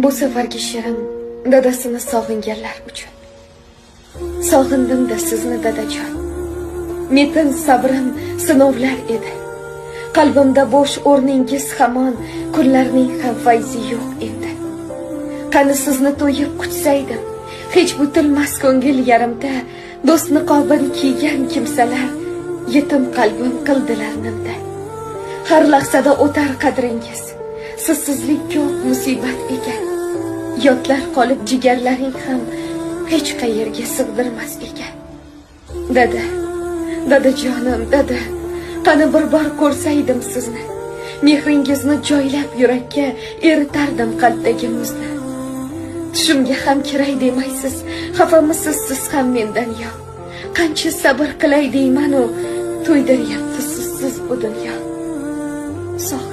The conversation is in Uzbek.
Bu safargi she'rim dadasini sog'inganlar uchun. Sog'indim-da sizni dadajon. Metin sabrim sinovlar edi. Qalbimda bo'sh o'rningiz hamon, kunlarning ham fayzi yo'q endi. Qani sizni to'yib quchsaydim, hech butilmas ko'ngil yarimda, do'st niqobini kiygan kimsalar yetim qalbim qildilar nimda. Har lahzada o'tar qadringiz, sizsizlik ko'p musibat ekan. Yodlar qolib jigarlaring ham hech qayerga sig'dirmas ekan. Dadajonim, dada, qani bir bor ko'rsaydim sizni. Mehringizni joylab yurakka eritardim qalbdagi muzni. Tushimga ham kiray demaysiz, xafamisiz siz ham mendan yo. Qancha sabr qilay deyman-u, to'ydiryapti sizsiz bu dunyo. Sog'